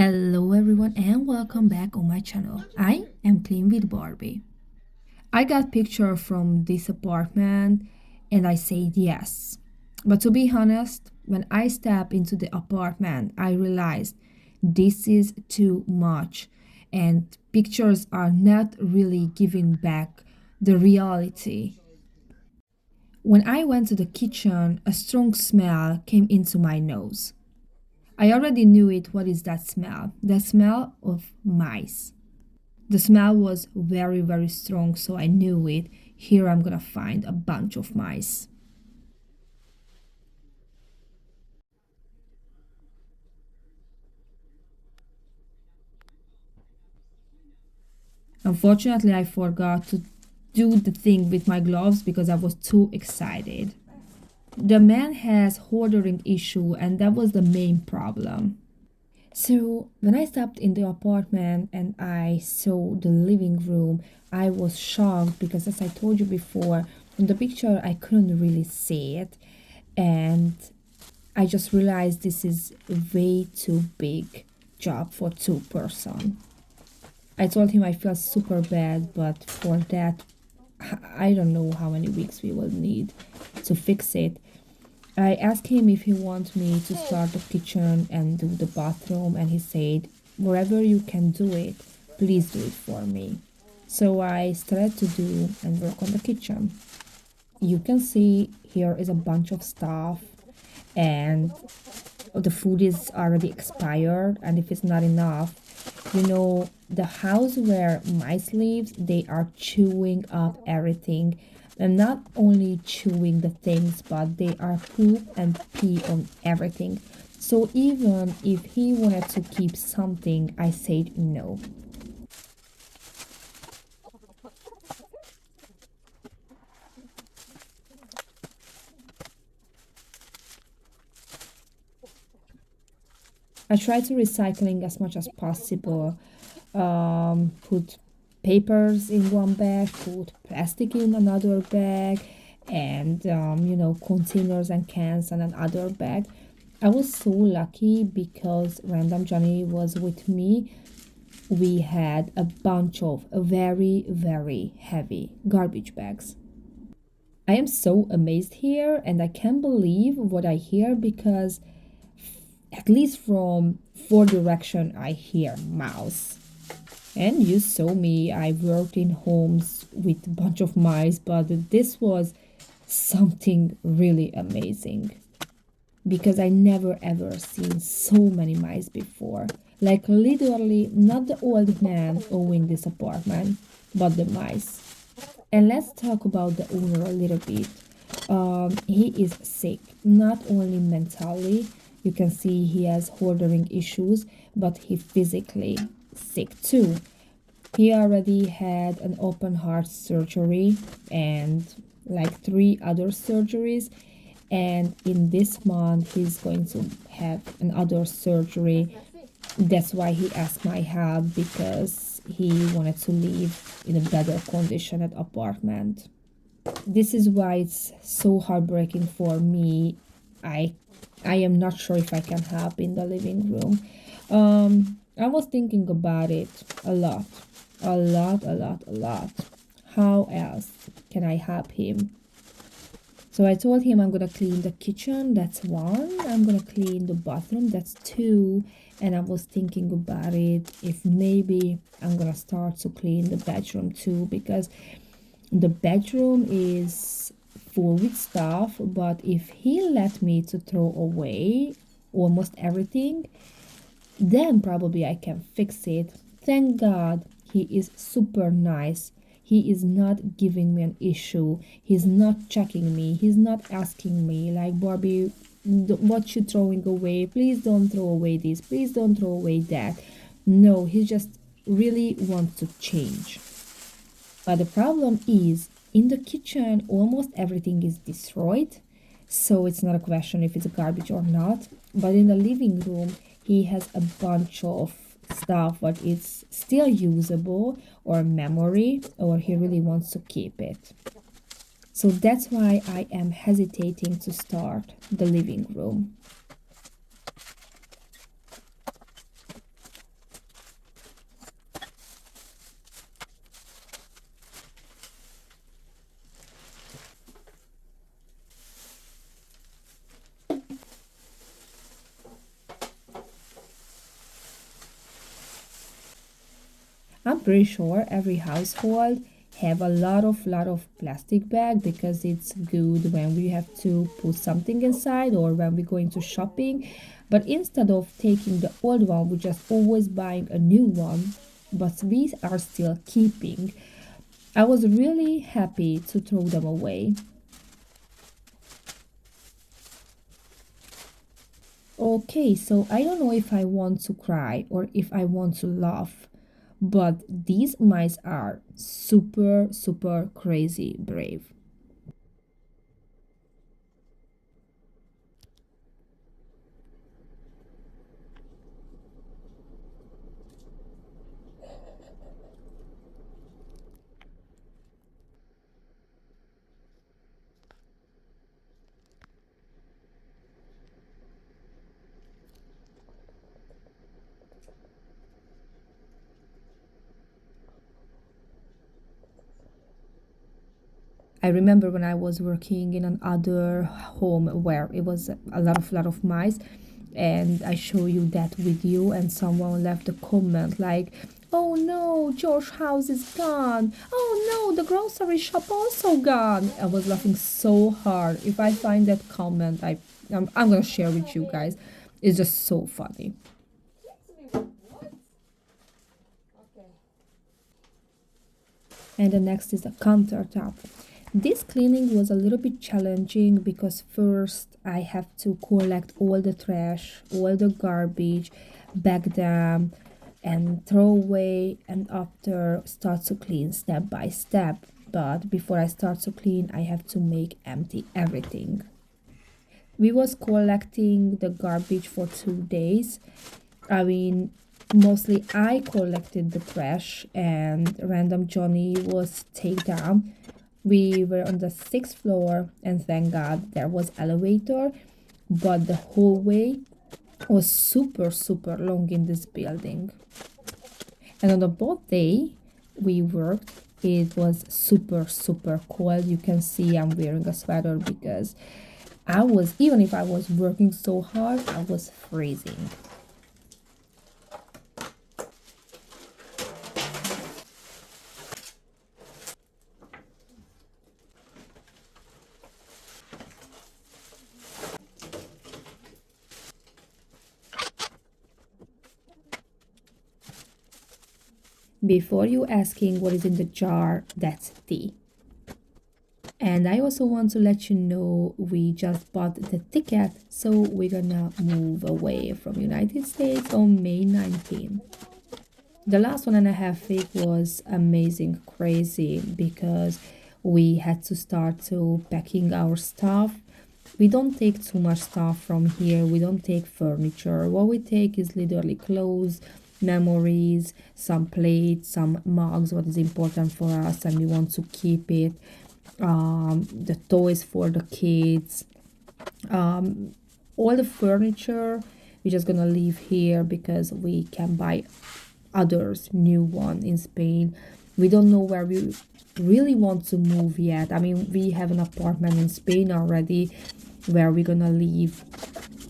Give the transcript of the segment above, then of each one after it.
Hello everyone and welcome back on my channel. I am Clean with Barbie. I got picture from this apartment and I said yes. But to be honest, when I step into the apartment, I realized this is too much and pictures are not really giving back the reality. When I went to the kitchen, a strong smell came into my nose. I already knew it. What is that smell? The smell of mice. The smell was very, very strong, so I knew it. Here I'm gonna find a bunch of mice. Unfortunately, I forgot to do the thing with my gloves because I was too excited. The man has hoarding issue and that was the main problem. So when I stepped in the apartment and I saw the living room, I was shocked because as I told you before, in the picture I couldn't really see it. And I just realized this is way too big job for two-person. I told him I feel super bad, but for that, I don't know how many weeks we will need to fix it. I asked him if he wants me to start the kitchen and do the bathroom, and he said, wherever you can do it, please do it for me. So I started to do and work on the kitchen. You can see here is a bunch of stuff, and the food is already expired, and if it's not enough, the house where mice lives, they are chewing up everything, and not only chewing the things, but they are poop and pee on everything. So even if he wanted to keep something, I said no. I try to recycling as much as possible. Put papers in one bag, put plastic in another bag, and containers and cans in another bag. I was so lucky because Random Johnny was with me. We had a bunch of very, very heavy garbage bags. I am so amazed here and I can't believe what I hear because at least from four direction I hear mouse. And you saw me, I worked in homes with a bunch of mice, but this was something really amazing because I never ever seen so many mice before. Like literally not the old man owning this apartment, but the mice. And let's talk about the owner a little bit. He is sick, not only mentally, you can see he has hoarding issues, but he physically sick too. He already had an open heart surgery and like three other surgeries. And in this month, he's going to have another surgery. That's why he asked my help because he wanted to live in a better condition at apartment. This is why it's so heartbreaking for me. I I am not sure if I can help in the living room. I was thinking about it a lot, a lot, a lot, a lot. How else can I help him? So I told him I'm gonna clean the kitchen, that's one. I'm gonna clean the bathroom, that's two. And I was thinking about it if maybe I'm gonna start to clean the bedroom too because the bedroom is full with stuff, but if he let me to throw away almost everything, then probably I can fix it. Thank God he is super nice. He is not giving me an issue. He's not checking me. He's not asking me like Barbie, what you throwing away? Please don't throw away this. Please don't throw away that. No, he just really wants to change. But the problem is in the kitchen, almost everything is destroyed. So it's not a question if it's garbage or not. But in the living room, he has a bunch of stuff, but it's still usable or memory, or he really wants to keep it. So that's why I am hesitating to start the living room. I'm pretty sure every household have a lot of plastic bag because it's good when we have to put something inside or when we go into shopping. But instead of taking the old one, we just always buying a new one, but we are still keeping. I was really happy to throw them away. Okay, so I don't know if I want to cry or if I want to laugh, but these mice are super, super crazy brave. I remember when I was working in another home where it was a lot of mice, and I show you that video, and someone left a comment like, "Oh no, George's house is gone. Oh no, the grocery shop also gone." I was laughing so hard. If I find that comment, I'm gonna share with you guys. It's just so funny. And the next is the countertop. This cleaning was a little bit challenging because first I have to collect all the trash, all the garbage, bag them, and throw away, and after start to clean step by step. But before I start to clean, I have to make empty everything. We was collecting the garbage for 2 days. I mean, mostly I collected the trash and random Johnny was take down. We were on the sixth floor and thank God there was elevator, but the hallway was super super long in this building. And on the both day we worked, it was super super cold. You can see I'm wearing a sweater because I was, even if I was working so hard, I was freezing. Before you asking what is in the jar, that's tea. And I also want to let you know we just bought the ticket, so we're gonna move away from United States on May 19th. The last 1.5 week was amazing, crazy because we had to start to packing our stuff. We don't take too much stuff from here. We don't take furniture. What we take is literally clothes, memories, some plates, some mugs, what is important for us, and we want to keep it. The toys for the kids, all the furniture. We're just gonna leave here because we can buy others new one in Spain. We don't know where we really want to move yet. I mean, we have an apartment in Spain already where we're gonna live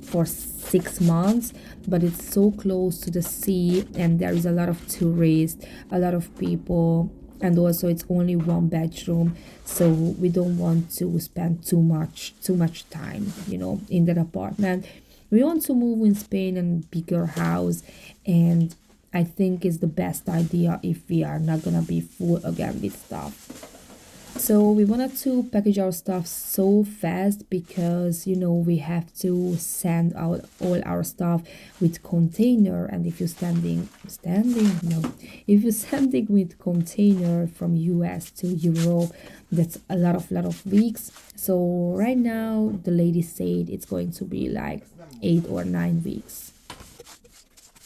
for 6 months, but it's so close to the sea and there is a lot of tourists, a lot of people, and also it's only one bedroom, so we don't want to spend too much time, in that apartment. We want to move in Spain and bigger house, and I think it's the best idea if we are not gonna be full again with stuff. So we wanted to package our stuff so fast because we have to send out all our stuff with container, and if you're standing no, if you're sending with container from US to Europe, that's a lot of weeks. So right now the lady said it's going to be like 8 or 9 weeks.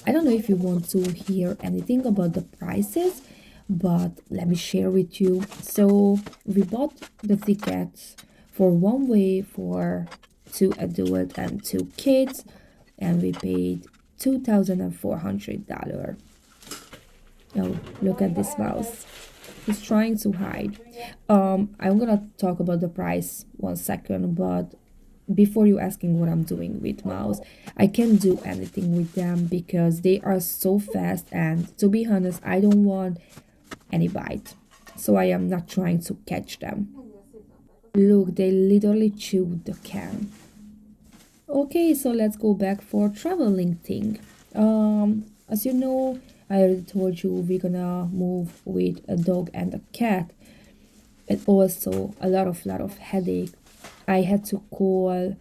I don't know if you want to hear anything about the prices, but let me share with you. So we bought the tickets for one way for two adult and two kids, and we paid $2,400. Oh, look at this mouse. He's trying to hide. I'm gonna talk about the price 1 second, but before you asking what I'm doing with mouse, I can't do anything with them because they are so fast, and to be honest, I don't want any bite. So I am not trying to catch them. Look, they literally chewed the can. Okay, so let's go back for traveling thing. As you know, I already told you we're gonna move with a dog and a cat, and also a lot of headache. I had to call.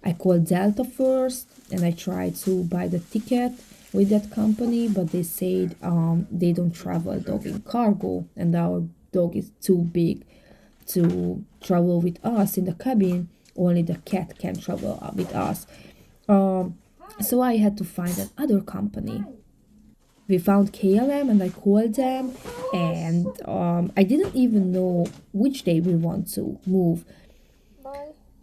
I called Delta first, and I tried to buy the ticket with that company, but they said they don't travel dog in cargo, and our dog is too big to travel with us in the cabin. Only the cat can travel with us. Um, so I had to find another company. We found KLM and I called them, and I didn't even know which day we want to move.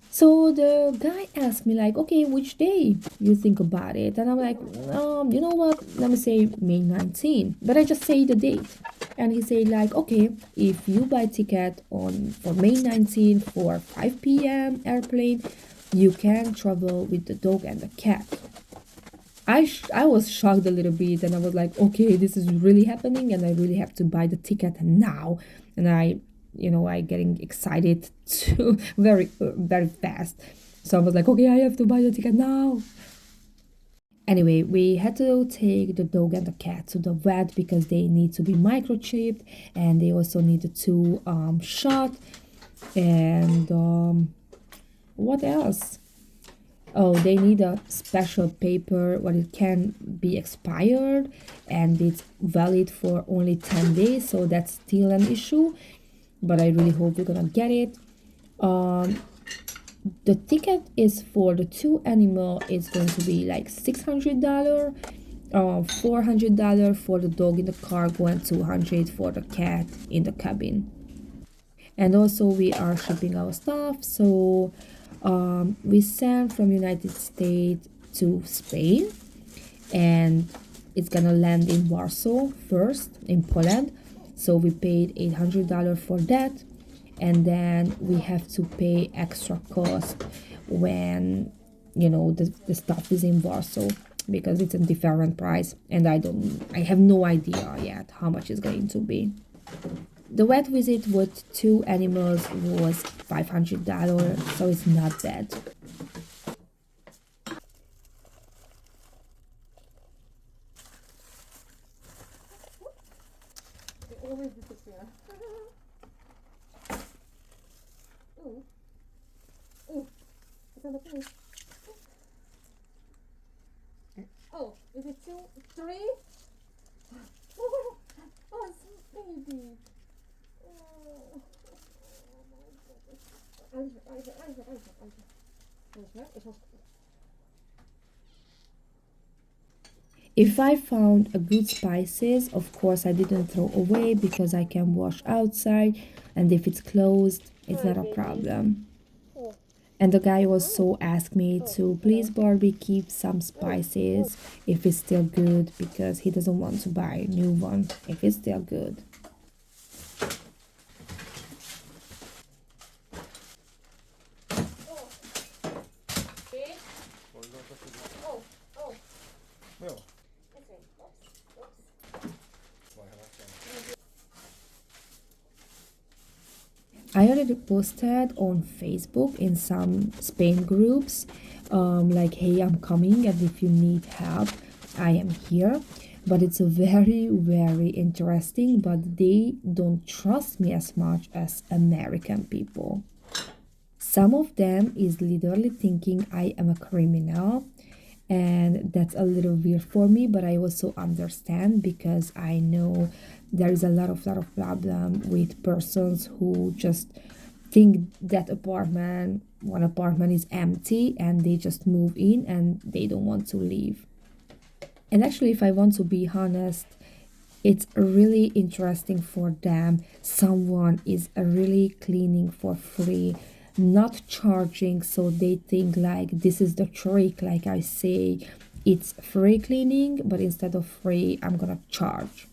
So the guy asked me like, okay, which day you think about it? And I'm like, you know what? Let me say May 19. But I just say the date. And he said like, okay, if you buy ticket on for May 19 for 5 p.m. airplane, you can travel with the dog and the cat. I was shocked a little bit, and I was like, okay, this is really happening, and I really have to buy the ticket now. And I getting excited too, very fast. So I was like, okay, I have to buy the ticket now. Anyway, we had to take the dog and the cat to the vet because they need to be microchipped, and they also need to shot. And what else? Oh, they need a special paper what it can be expired, and it's valid for only 10 days, so that's still an issue, but I really hope we're gonna get it. The ticket is for the two animal is going to be like $600, $400 for the dog in the cargo, and 200 for the cat in the cabin. And also we are shipping our stuff, so we sent from United States to Spain, and it's gonna land in Warsaw first in Poland. So we paid $800 for that, and then we have to pay extra cost when the stuff is in Warsaw because it's a different price, and I have no idea yet how much it's going to be. The vet visit with two animals was $500, so it's not bad. Oh, is it two, three? Oh, it's baby. Oh, If I found a good spices, of course I didn't throw away because I can wash outside, and if it's closed, it's not a problem. And the guy also asked me to please Barbie keep some spices if it's still good because he doesn't want to buy a new one if it's still good. okay. Oh, oh. Jó. This way. Oops, oops. Majd ha megcsinálom. I already posted on Facebook in some Spain groups, like, hey, I'm coming, and if you need help, I am here. But it's a very interesting, but they don't trust me as much as American people. Some of them is literally thinking I am a criminal, and that's a little weird for me, but I also understand because I know there is a lot of problem with persons who just think that one apartment is empty, and they just move in and they don't want to leave. And actually, if I want to be honest, it's really interesting for them. Someone is really cleaning for free, not charging, so they think like this is the trick. Like I say, it's free cleaning, but instead of free, I'm gonna charge.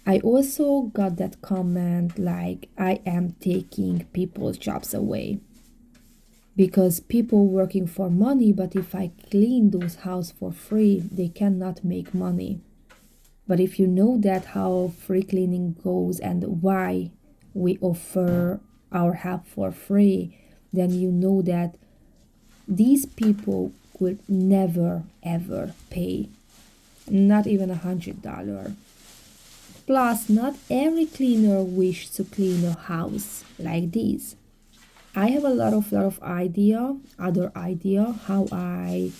I also got that comment like I am taking people's jobs away. because people working for money, but if I clean those house for free, they cannot make money. But if you know that how free cleaning goes and why we offer our help for free, then you know that these people could never ever pay, not even $100. Plus, not every cleaner wish to clean a house like this. I have a lot of other idea how I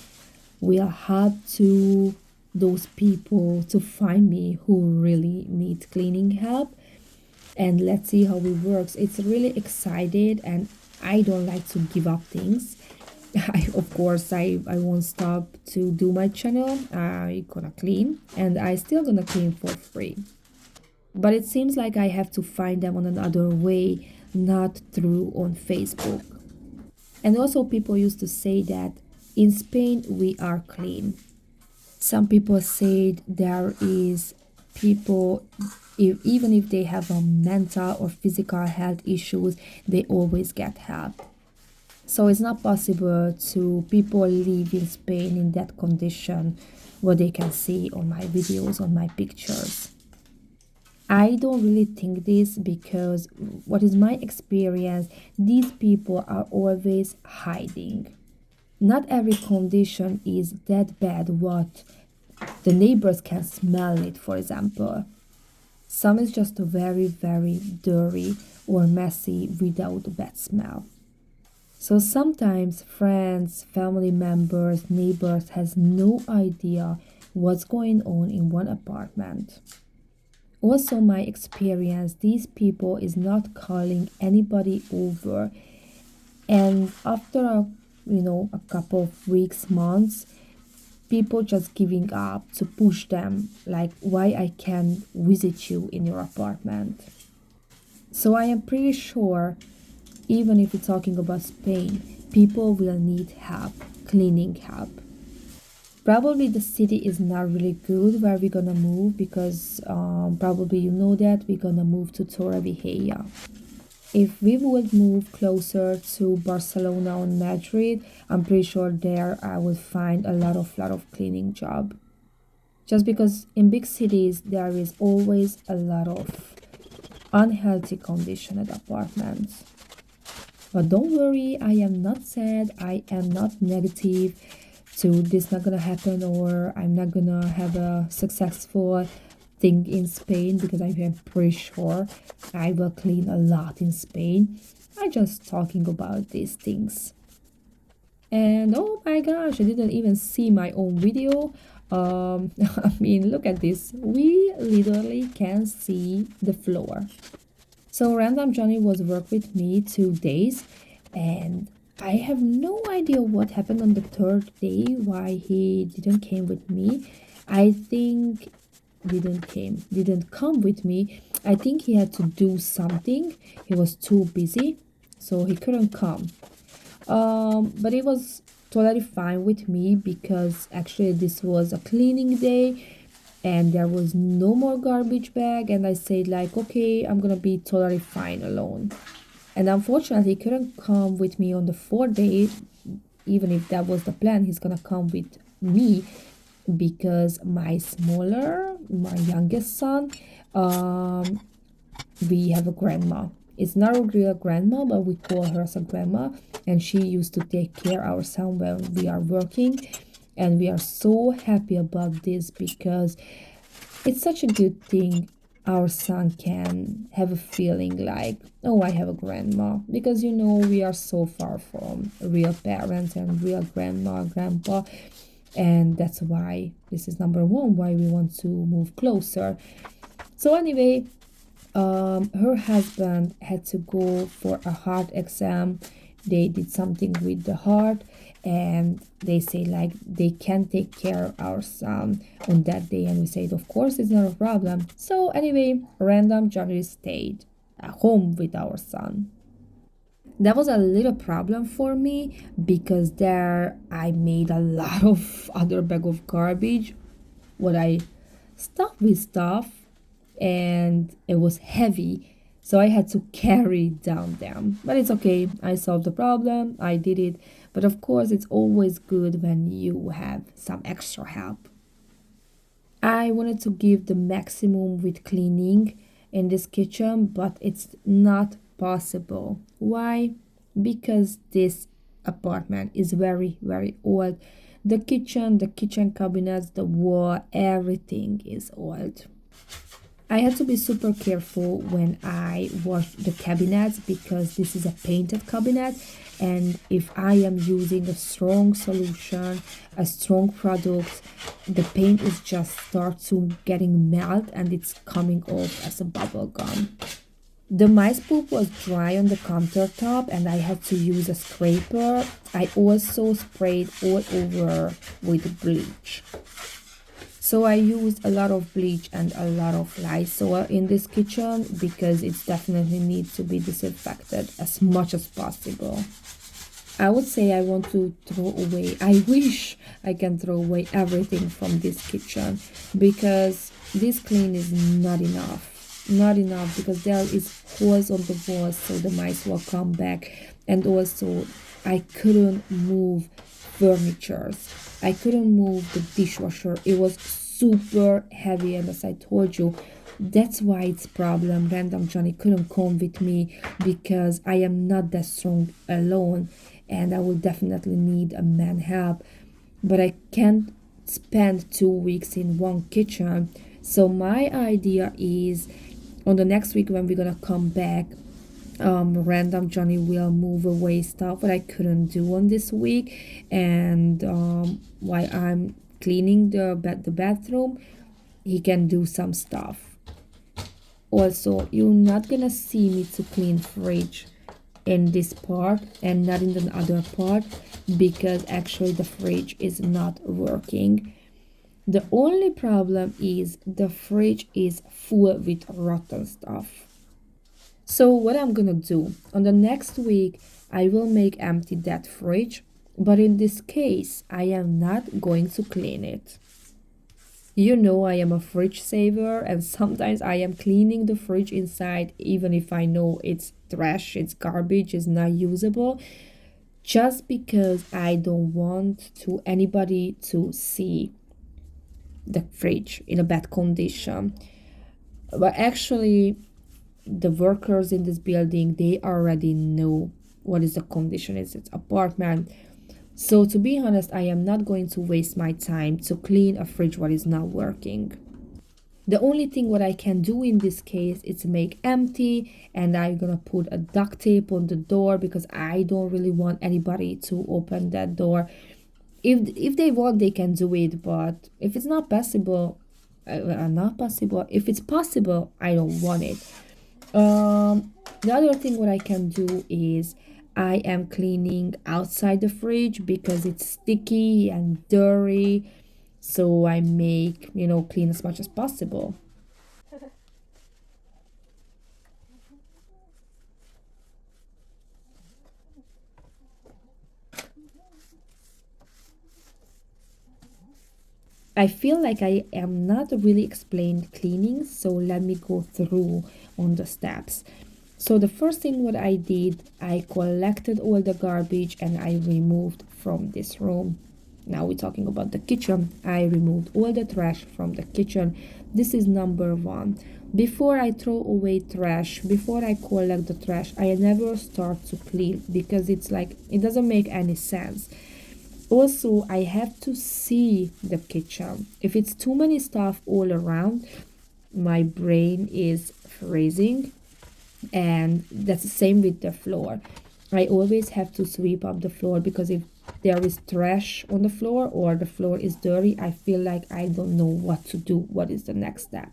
will help to those people to find me who really need cleaning help, and let's see how it works. It's really excited and I don't like to give up things. I won't stop to do my channel. I gonna clean and I still gonna clean for free. But it seems like I have to find them on another way, not through on Facebook. And also people used to say that in Spain we are clean. Some people said there is people, even if they have a mental or physical health issues, they always get help. So it's not possible to people live in Spain in that condition, what they can see on my videos, on my pictures. I don't really think this because what is my experience, these people are always hiding. Not every condition is that bad what the neighbors can smell it, for example. Some is just very, very dirty or messy without a bad smell. So sometimes friends, family members, neighbors has no idea what's going on in one apartment. Also my experience, these people is not calling anybody over, and after a couple of weeks, months, people just giving up to push them like why I can't visit you in your apartment. So I am pretty sure even if you're talking about Spain, people will need help, cleaning help. Probably the city is not really good where we're gonna move because probably you know that we're gonna move to Torrevieja. If we would move closer to Barcelona or Madrid, I'm pretty sure there I would find a lot of cleaning job. Just because in big cities there is always a lot of unhealthy condition at apartments. But don't worry, I am not sad, I am not negative to this not gonna happen or I'm not gonna have a successful thing in Spain because I am pretty sure I will clean a lot in Spain. I'm just talking about these things. And oh my gosh, I didn't even see my own video. I mean, look at this. We literally can see the floor. So Random Johnny was work with me 2 days, and I have no idea what happened on the third day, why he didn't came with me. I think didn't come with me. I think he had to do something. He was too busy, so he couldn't come. But it was totally fine with me because actually this was a cleaning day and there was no more garbage bag, and I said like, okay, I'm gonna be totally fine alone. And unfortunately he couldn't come with me on the fourth day. Even if that was the plan, he's gonna come with me because my youngest son, we have a grandma. It's not a real grandma, but we call her as a grandma, and she used to take care of our son when we are working. And we are so happy about this because it's such a good thing our son can have a feeling like, oh, I have a grandma, because we are so far from real parents and real grandma, grandpa, and that's why this is number one, why we want to move closer. So anyway, her husband had to go for a heart exam. They did something with the heart, and they say like they can take care of our son on that day, and we said of course it's not a problem. So anyway, Random Johnny stayed at home with our son. That was a little problem for me because there I made a lot of other bag of garbage, what I stuffed with stuff, and it was heavy. So I had to carry down them. But it's okay. I solved the problem. I did it. But of course, it's always good when you have some extra help. I wanted to give the maximum with cleaning in this kitchen, but it's not possible. Why? Because this apartment is very, very old. The kitchen cabinets, the wall, everything is old. I had to be super careful when I wash the cabinets because this is a painted cabinet, and if I am using a strong solution, a strong product, the paint is just start to getting melt and it's coming off as a bubble gum. The mice poop was dry on the countertop and I had to use a scraper. I also sprayed all over with bleach. So I used a lot of bleach and a lot of Lysol in this kitchen because it definitely needs to be disinfected as much as possible. I would say I want to throw away, I wish I can throw away everything from this kitchen because this clean is not enough. Not enough because there is holes on the walls so the mice will come back, and also I couldn't move furnitures. I couldn't move the dishwasher. It was super heavy, and as I told you, that's why it's problem. Random Johnny couldn't come with me because I am not that strong alone, and I will definitely need a man help. But I can't spend 2 weeks in one kitchen. So my idea is on the next week when we're gonna come back, random Johnny will move away stuff that I couldn't do on this week, and while I'm cleaning the bathroom, he can do some stuff. Also, you're not gonna see me to clean fridge in this part and not in the other part because actually the fridge is not working. The only problem is the fridge is full with rotten stuff. So what I'm gonna do on the next week, I will make empty that fridge, but in this case, I am not going to clean it. You know I am a fridge saver and sometimes I am cleaning the fridge inside even if I know it's trash, it's garbage, it's not usable, just because I don't want to anybody to see the fridge in a bad condition. But actually the workers in this building, they already know what is the condition is its apartment. So to be honest, I am not going to waste my time to clean a fridge what is not working. The only thing what I can do in this case is make empty, and I'm gonna put a duct tape on the door because I don't really want anybody to open that door. If they want, they can do it, but if it's not possible, not possible. If it's possible, I don't want it. The other thing what I can do is I am cleaning outside the fridge because it's sticky and dirty. So I make, clean as much as possible. I feel like I am not really explained cleaning, so let me go through on the steps. So the first thing what I did, I collected all the garbage and I removed from this room. Now we're talking about the kitchen. I removed all the trash from the kitchen. This is number one. Before I throw away trash, before I collect the trash, I never start to clean because it's like it doesn't make any sense. Also, I have to see the kitchen. If it's too many stuff all around, my brain is freezing, and that's the same with the floor. I always have to sweep up the floor because if there is trash on the floor or the floor is dirty, I feel like I don't know what to do. What is the next step?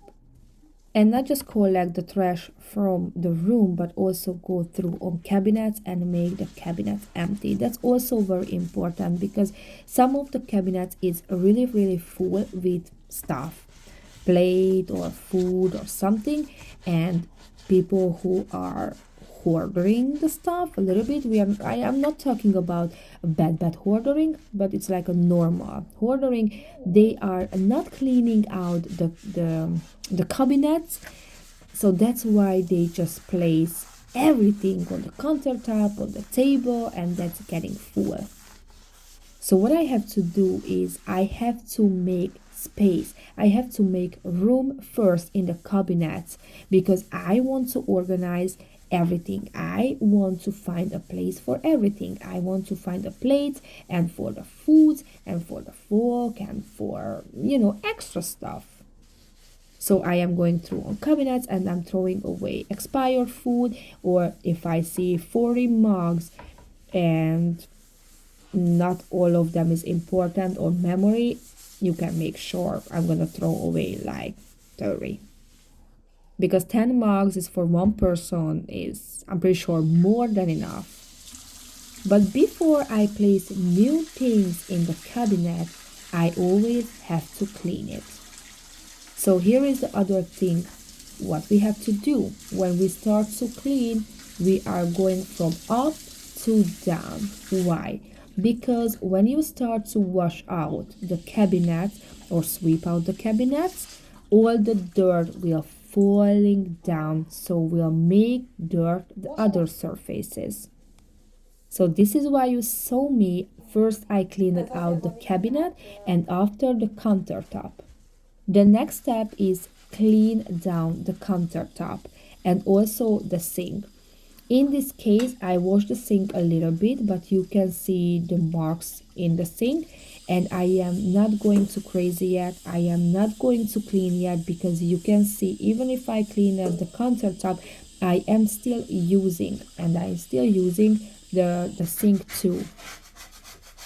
And not just collect the trash from the room, but also go through on cabinets and make the cabinets empty. That's also very important because some of the cabinets is really, really full with stuff, plate or food or something, and people who are hoarding the stuff a little bit. I am not talking about bad hoarding, but it's like a normal hoarding. They are not cleaning out the cabinets, So that's why they just place everything on the countertop, on the table, and that's getting full. So what I have to do is I have to make space. I have to make room first in the cabinets because I want to organize everything. I want to find a place for everything. I want to find a plate and for the food and for the fork and for, extra stuff. So I am going through on cabinets and I'm throwing away expired food, or if I see 40 mugs and not all of them is important or memory, you can make sure I'm gonna throw away like 30. Because 10 mugs is for one person is, I'm pretty sure, more than enough. But before I place new things in the cabinet, I always have to clean it. So here is the other thing what we have to do. When we start to clean, we are going from up to down. Why? Because when you start to wash out the cabinet or sweep out the cabinets, all the dirt will falling down, so will make dirt the other surfaces. So this is why you saw me first I cleaned out the cabinet and after the countertop. The next step is clean down the countertop and also the sink. In this case, I wash the sink a little bit, but you can see the marks in the sink. And I am not going too crazy yet. I am not going to clean yet because you can see even if I clean up the countertop, I am still using the sink too.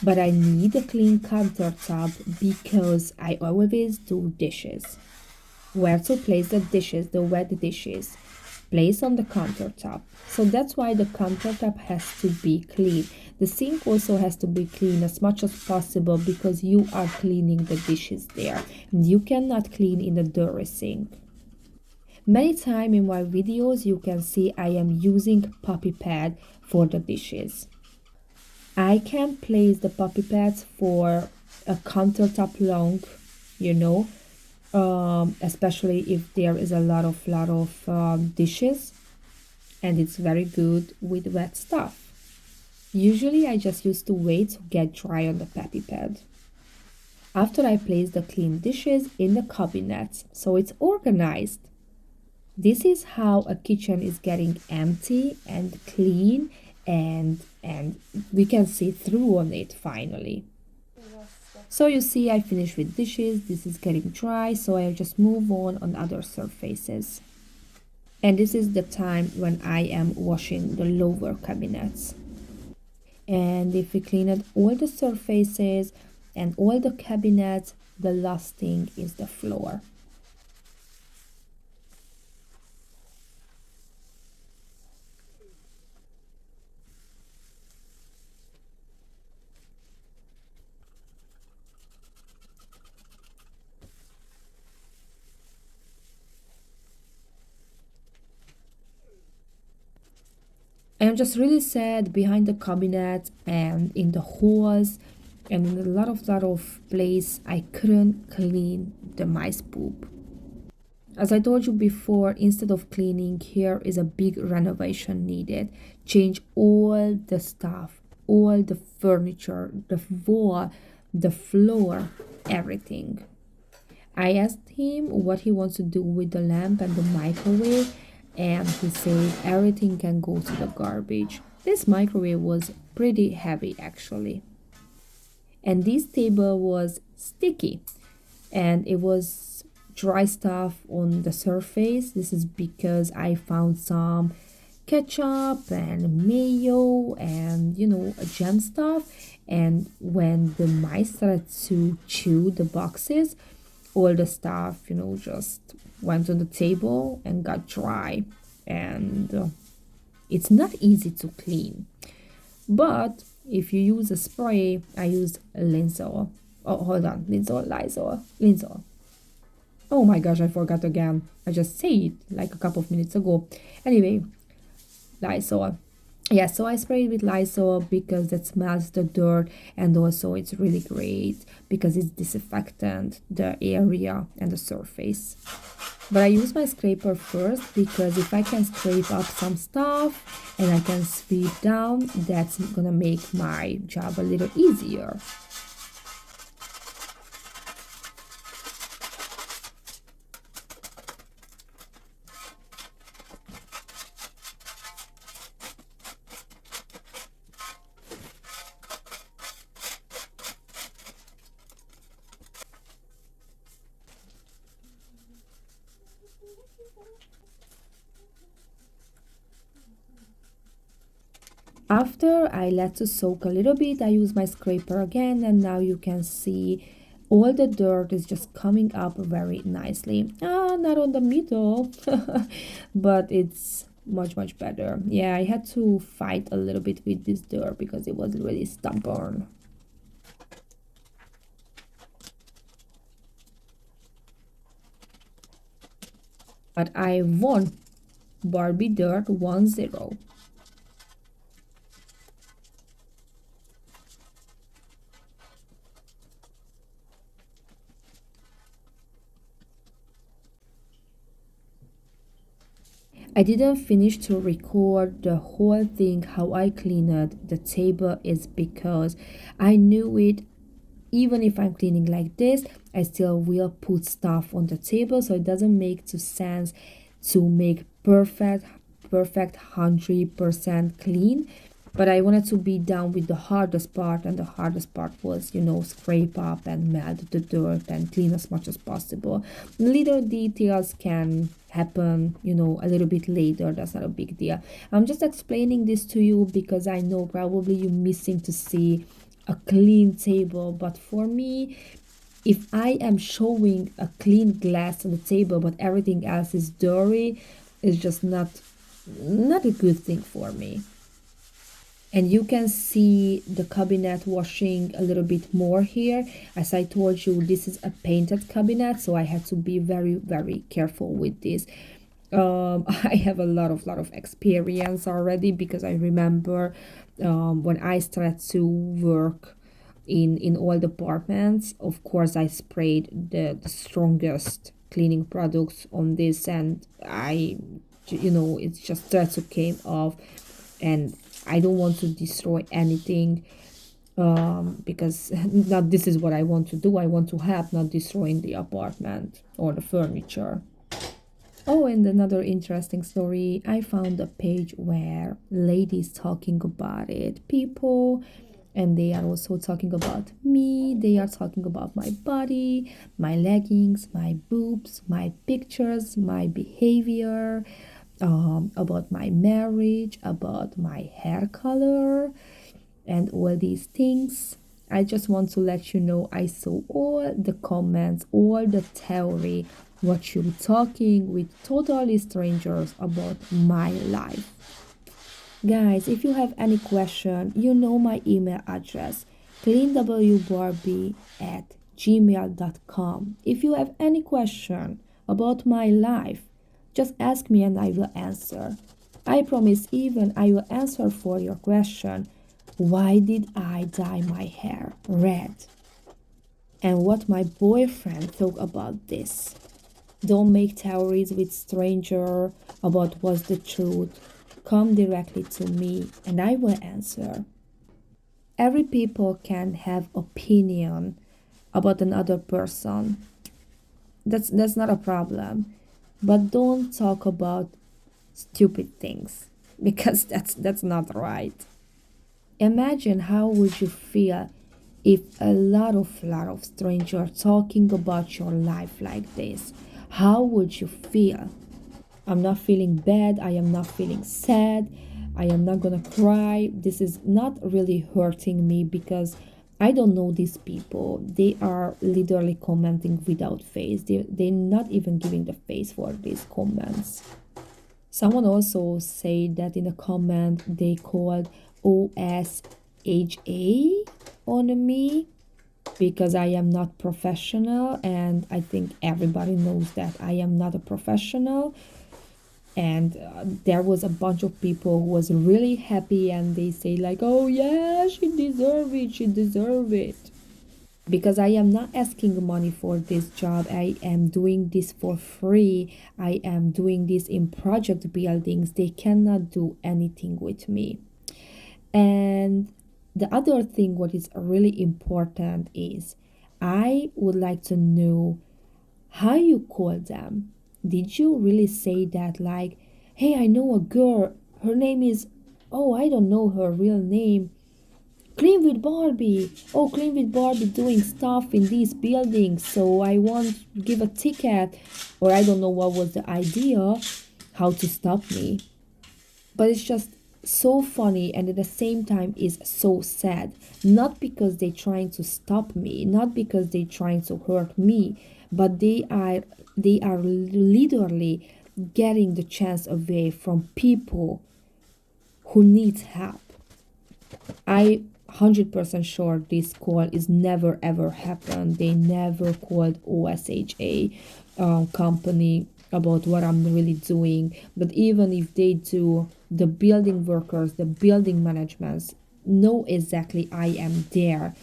But I need a clean countertop because I always do dishes. Where to place the dishes, the wet dishes? Place on the countertop. So that's why the countertop has to be clean. The sink also has to be clean as much as possible because you are cleaning the dishes there. You cannot clean in the dirty sink. Many times in my videos you can see I am using puppy pad for the dishes. I can place the puppy pads for a countertop long, you know, especially if there is a lot of dishes and it's very good with wet stuff. Usually I just used to wait to get dry on the puppy pad. After I place the clean dishes in the cabinets so it's organized. This is how a kitchen is getting empty and clean and we can see through on it finally. So you see I finished with dishes, this is getting dry, so I just move on other surfaces. And this is the time when I am washing the lower cabinets. And if we clean up all the surfaces and all the cabinets, the last thing is the floor. I'm just really sad behind the cabinet and in the halls and in a lot of place I couldn't clean the mice poop. As I told you before, instead of cleaning, here is a big renovation needed. Change all the stuff, all the furniture, the wall, the floor, everything. I asked him what he wants to do with the lamp and the microwave, and he said everything can go to the garbage. This microwave was pretty heavy actually. And this table was sticky and it was dry stuff on the surface. This is because I found some ketchup and mayo and jam stuff, and when the mice started to chew the boxes, all the stuff just went on the table and got dry, and it's not easy to clean. But if you use a spray, I used Lysol. Oh, hold on, Lysol. Oh my gosh, I forgot again. I just said it like a couple of minutes ago. Anyway, Lysol. Yeah, so I sprayed with Lysol because that smells the dirt, and also it's really great because it's disinfectant the area and the surface. But I use my scraper first because if I can scrape up some stuff and I can sweep down, that's gonna make my job a little easier. After I let it soak a little bit, I use my scraper again, and now you can see all the dirt is just coming up very nicely. Not on the middle, but it's much better. Yeah, I had to fight a little bit with this dirt because it was really stubborn. But I won. Barbie Dirt 1-0. I didn't finish to record the whole thing how I cleaned the table is because I knew it. Even if I'm cleaning like this, I still will put stuff on the table, so it doesn't make to sense to make perfect 100% clean. But I wanted to be done with the hardest part, and the hardest part was, scrape up and melt the dirt and clean as much as possible. Little details can happen, a little bit later. That's not a big deal. I'm just explaining this to you because I know probably you're missing to see a clean table, but for me, if I am showing a clean glass on the table but everything else is dirty, it's just not a good thing for me. And you can see the cabinet washing a little bit more here. As I told you, this is a painted cabinet, so I had to be very careful with this. I have a lot of experience already because I remember when I started to work in all departments. Of course, I sprayed the strongest cleaning products on this, and it's just that to came off, and I don't want to destroy anything because not this is what I want to do. I want to help, not destroying the apartment or the furniture. Oh, and another interesting story. I found a page where ladies talking about it, people, and they are also talking about me. They are talking about my body, my leggings, my boobs, my pictures, my behavior, about my marriage, about my hair color, and all these things. I just want to let you know I saw all the comments, all the theory, what you talking with totally strangers about my life. Guys, if you have any question, you know my email address, cleanwbarbie@gmail.com. If you have any question about my life, just ask me and I will answer. I promise even I will answer for your question. Why did I dye my hair red? And what my boyfriend thought about this. Don't make theories with stranger about what's the truth. Come directly to me and I will answer. Every people can have opinion about another person. That's not a problem. But don't talk about stupid things because that's not right. Imagine how would you feel if a lot of strangers talking about your life like this. How would you feel? I'm not feeling bad. I am not feeling sad. I am not gonna cry. This is not really hurting me because I don't know these people. They are literally commenting without face. They're not even giving the face for these comments. Someone also said that in a comment they called OSHA on me because I am not professional, and I think everybody knows that I am not a professional. And there was a bunch of people who was really happy and they say like, oh yeah, she deserve it, she deserve it. because I am not asking money for this job. I am doing this for free. I am doing this in project buildings. They cannot do anything with me. And the other thing, what is really important is I would like to know how you call them. Did you really say that, like, hey, I know a girl, her name is, oh, I don't know her real name, Clean with Barbie. Oh, Clean with Barbie doing stuff in these buildings. So I want to give a ticket. Or I don't know what was the idea, how to stop me. But it's just so funny and at the same time is so sad. Not because they're trying to stop me, not because they're trying to hurt me, but they are literally getting the chance away from people who need help. I 100% sure this call is never ever happened. They never called OSHA company about what I'm really doing. But even if they do, the building workers, the building managements know exactly I am there,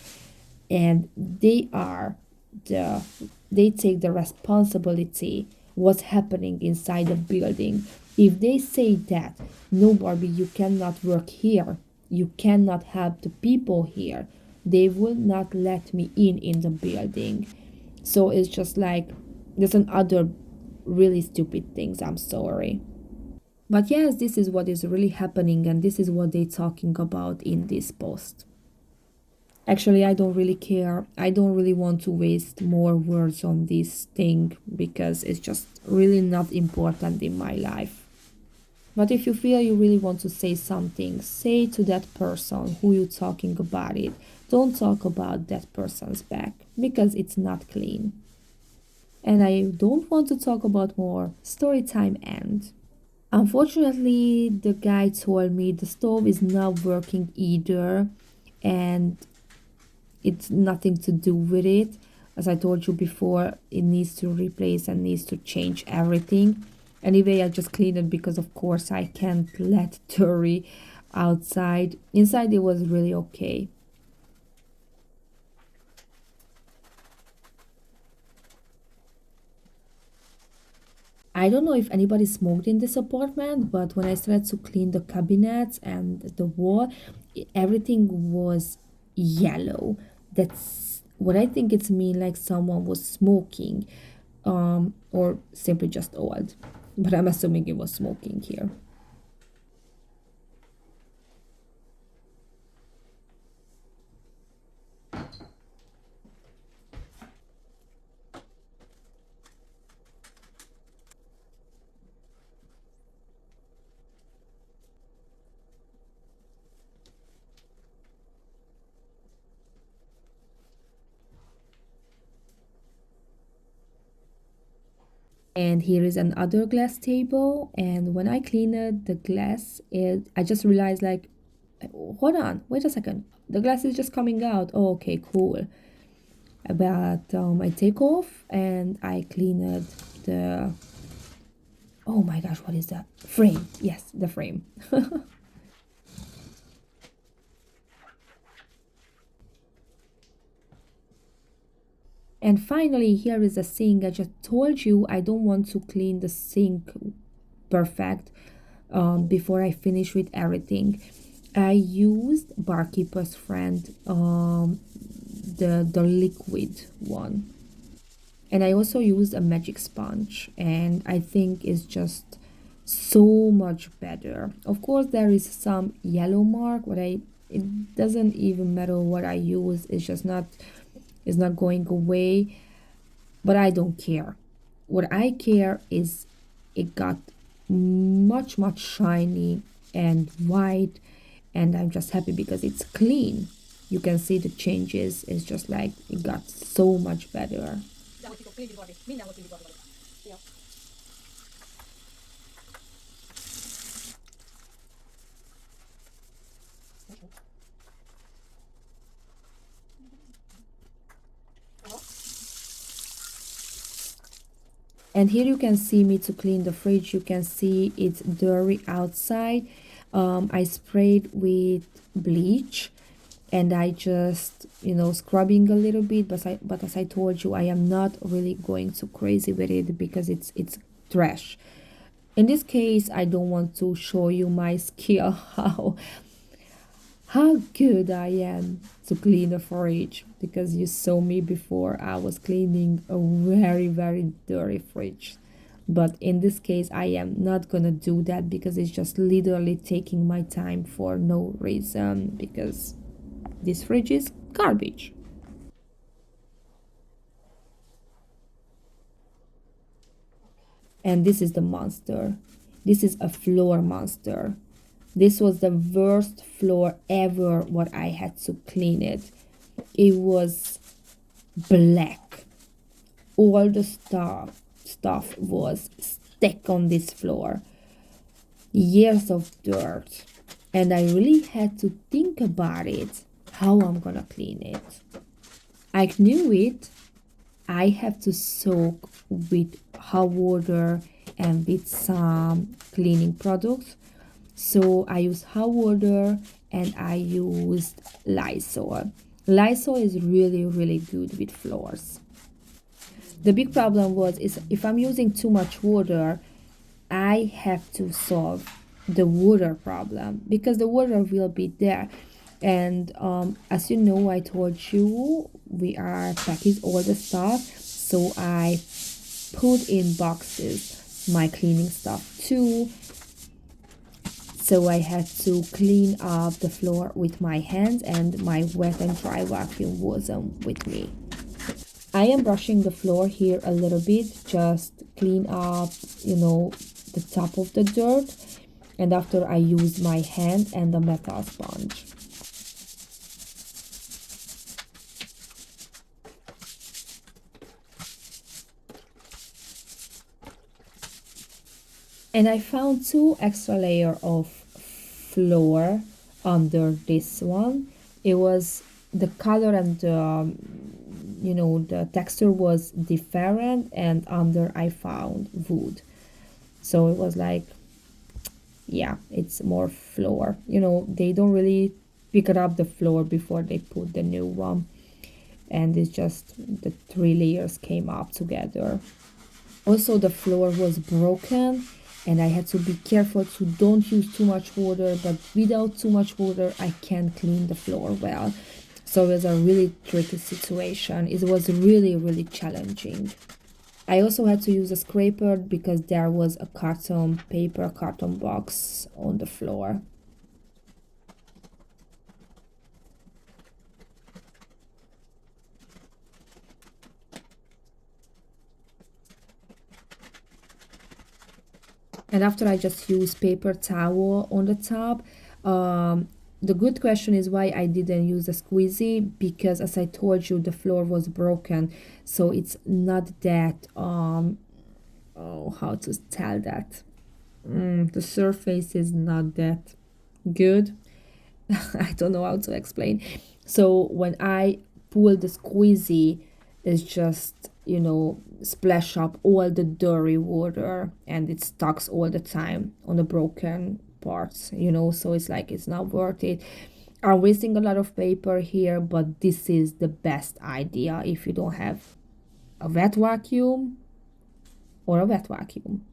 and the they take the responsibility what's happening inside the building. If they say that, no, Barbie, you cannot work here, you cannot help the people here, they will not let me in the building. So it's just like there's another really stupid things. I'm sorry. But yes, this is what is really happening, and this is what they're talking about in this post. Actually, I don't really care. I don't really want to waste more words on this thing because it's just really not important in my life. But if you feel you really want to say something, say to that person who you're talking about it. Don't talk about that person's back because it's not clean. And I don't want to talk about more. Story time end. Unfortunately, the guy told me the stove is not working either, and it's nothing to do with it. As I told you before, it needs to replace and needs to change everything. Anyway, I just cleaned it because of course I can't let dirty outside. Inside it was really okay. I don't know if anybody smoked in this apartment, but when I started to clean the cabinets and the wall, everything was yellow. That's what I think it's mean, like someone was smoking, or simply just old. But I'm assuming it was smoking here. And here is another glass table. And when I clean it, the glass, I just realized, like, hold on, wait a second. The glass is just coming out. Oh, okay, cool. But I take off and I clean it. The Oh my gosh, what is that? Frame. Yes, the frame. And finally, here is the sink. I just told you I don't want to clean the sink perfect before I finish with everything. I used Barkeeper's Friend, the liquid one, and I also used a magic sponge, and I think it's just so much better. Of course, there is some yellow mark, but it doesn't even matter what I use. It's not going away, but I don't care. What I care is it got much shiny and white, and I'm just happy because it's clean. You can see the changes. It's just like it got so much better. And here you can see me to clean the fridge. You can see it's dirty outside. I sprayed with bleach, and I just, scrubbing a little bit, but as I told you, I am not really going too crazy with it because it's trash. In this case, I don't want to show you my skill how good I am to clean a fridge, because you saw me before I was cleaning a very, very dirty fridge. But in this case, I am not gonna do that because it's just literally taking my time for no reason, because this fridge is garbage. And this is the monster. This is a floor monster. This was the worst floor ever what I had to clean it. It was black. All the stuff was stuck on this floor. Years of dirt. And I really had to think about it, how I'm gonna clean it. I knew it. I have to soak with hot water and with some cleaning products. So I used hot water and I used Lysol. Lysol is really, really good with floors. The big problem was is if I'm using too much water, I have to solve the water problem because the water will be there. And as you know, I told you we are packing all the stuff, so I put in boxes my cleaning stuff too. So I had to clean up the floor with my hands, and my wet and dry vacuum wasn't with me. I am brushing the floor here a little bit, just clean up, the top of the dirt, and after I use my hand and the metal sponge. And I found two extra layer of floor under this one. It was the color and the texture was different, and under I found wood. So it was like, yeah, it's more floor. They don't really pick it up the floor before they put the new one. And it's just the three layers came up together. Also, the floor was broken, and I had to be careful to don't use too much water, but without too much water I can't clean the floor well. So it was a really tricky situation. It was really, really challenging. I also had to use a scraper because there was a carton box on the floor. And after I just use paper towel on the top. The good question is why I didn't use a squeezy, because as I told you, the floor was broken, so it's not that how to tell that, the surface is not that good. I don't know how to explain. So when I pull the squeezy, it's just splash up all the dirty water, and it stucks all the time on the broken parts. So it's like it's not worth it. I'm wasting a lot of paper here, but this is the best idea if you don't have a wet vacuum or a wet vacuum.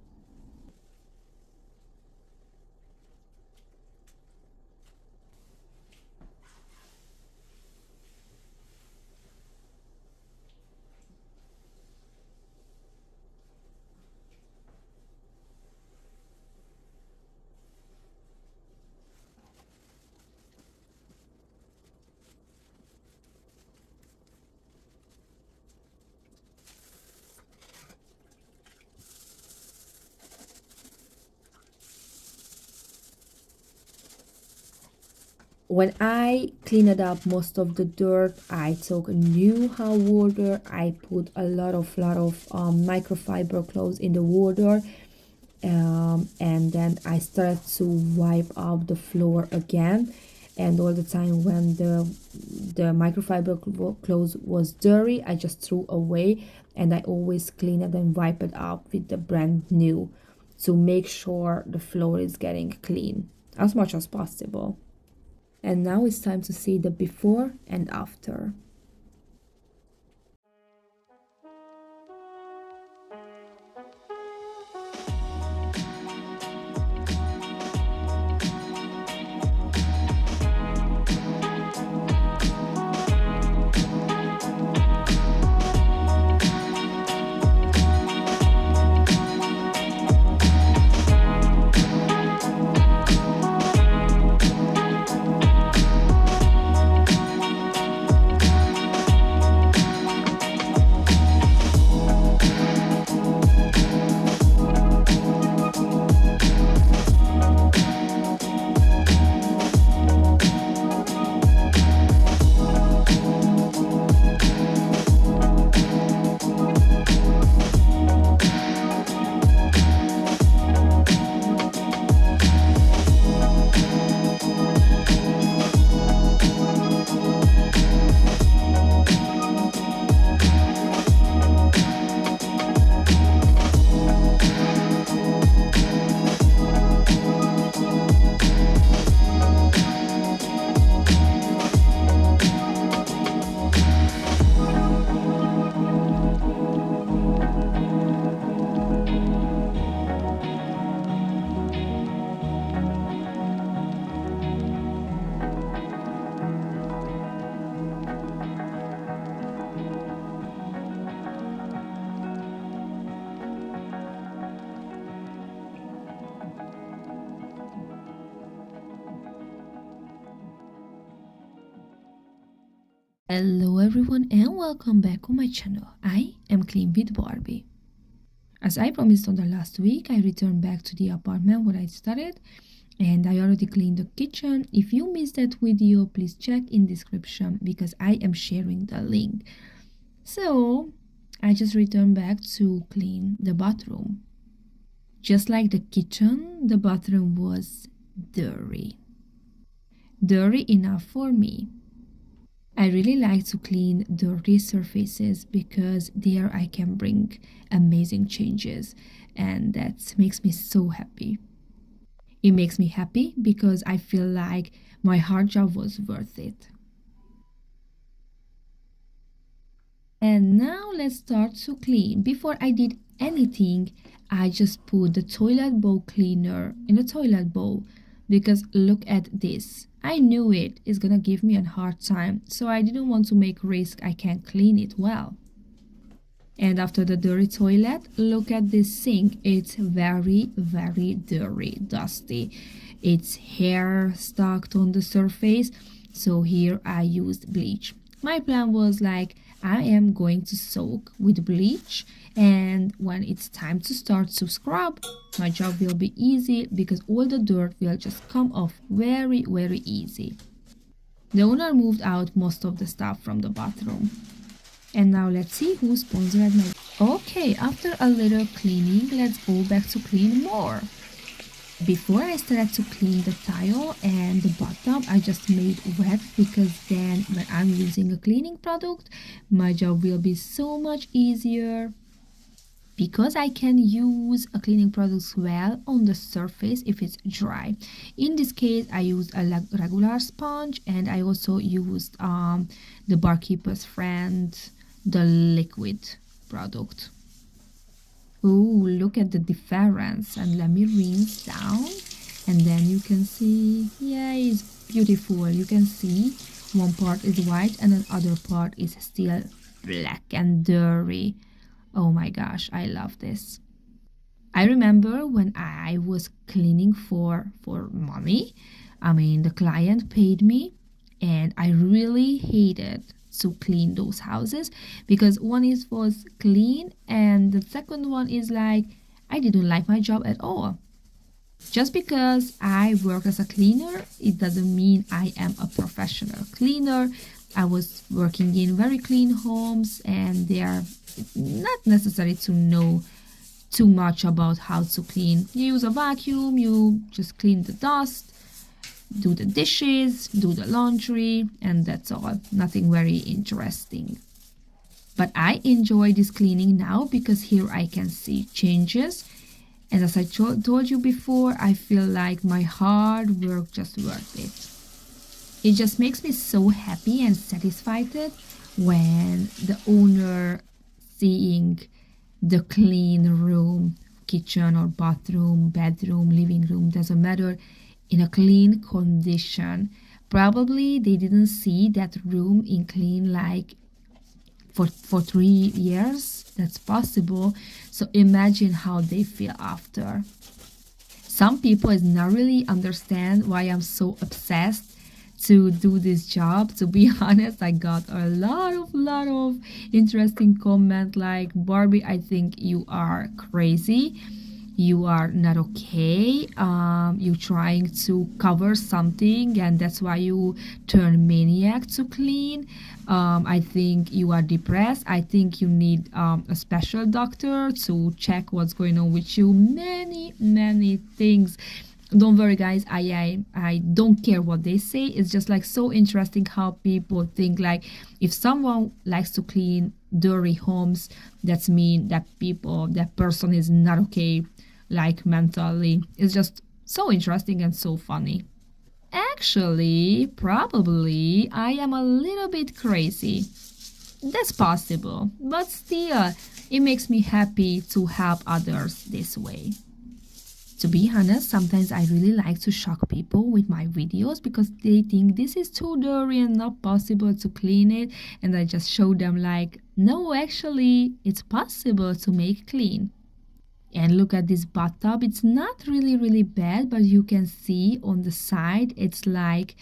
When I cleaned up most of the dirt, I took new hot water. I put a lot of microfiber clothes in the water, and then I started to wipe up the floor again. And all the time when the microfiber clothes was dirty, I just threw away, and I always clean it and wipe it up with the brand new to make sure the floor is getting clean as much as possible. And now it's time to see the before and after. Hello everyone and welcome back on my channel. I am Clean with Barbie. As I promised on the last week, I returned back to the apartment where I started and I already cleaned the kitchen. If you missed that video, please check in description because I am sharing the link. So I just returned back to clean the bathroom. Just like the kitchen, the bathroom was dirty. Dirty enough for me. I really like to clean dirty surfaces because there I can bring amazing changes and that makes me so happy. It makes me happy because I feel like my hard job was worth it. And now let's start to clean. Before I did anything, I just put the toilet bowl cleaner in the toilet bowl because look at this. I knew it is gonna give me a hard time, so I didn't want to make risk I can't clean it well. And after the dirty toilet, look at this sink. It's very, very dirty, dusty. It's hair stuck on the surface, so here I used bleach. My plan was like, I am going to soak with bleach, and when it's time to start to scrub, my job will be easy because all the dirt will just come off very, very easy. The owner moved out most of the stuff from the bathroom. And now let's see who sponsored my... Okay, after a little cleaning, let's go back to clean more. Before I started to clean the tile and the bathtub, I just made wet because then when I'm using a cleaning product, my job will be so much easier. Because I can use a cleaning product well on the surface if it's dry. In this case, I used a regular sponge and I also used the Barkeeper's Friend, the liquid product. Oh, look at the difference. And let me rinse down and then you can see, yeah, it's beautiful. You can see one part is white and another part is still black and dirty. Oh my gosh, I love this. I remember when I was cleaning for money. I mean, the client paid me and I really hated to clean those houses because one was clean and the second one is like I didn't like my job at all. Just because I work as a cleaner, it doesn't mean I am a professional cleaner. I was working in very clean homes and they are not necessary to know too much about how to clean. You use a vacuum, you just clean the dust, do the dishes, do the laundry, and that's all. Nothing very interesting. But I enjoy this cleaning now because here I can see changes. And as I told you before, I feel like my hard work just worth it. It just makes me so happy and satisfied when the owner seeing the clean room, kitchen or bathroom, bedroom, living room, doesn't matter, in a clean condition. Probably they didn't see that room in clean like for 3 years. That's possible. So imagine how they feel after. Some people is not really understand why I'm so obsessed to do this job. To be honest, I got a lot of interesting comment like, Barbie, I think you are crazy, you are not okay, you trying to cover something and that's why you turn maniac to clean. I think you are depressed. I think you need a special doctor to check what's going on with you. Many things. Don't worry guys, I don't care what they say. It's just like so interesting how people think like if someone likes to clean dirty homes, that's mean that person is not okay like mentally. It's just so interesting and so funny. Actually, probably I am a little bit crazy. That's possible, but still, it makes me happy to help others this way. To be honest, sometimes I really like to shock people with my videos because they think this is too dirty and not possible to clean it, and I just show them like, no, actually, it's possible to make clean. And look at this bathtub. It's not really bad, but you can see on the side it's like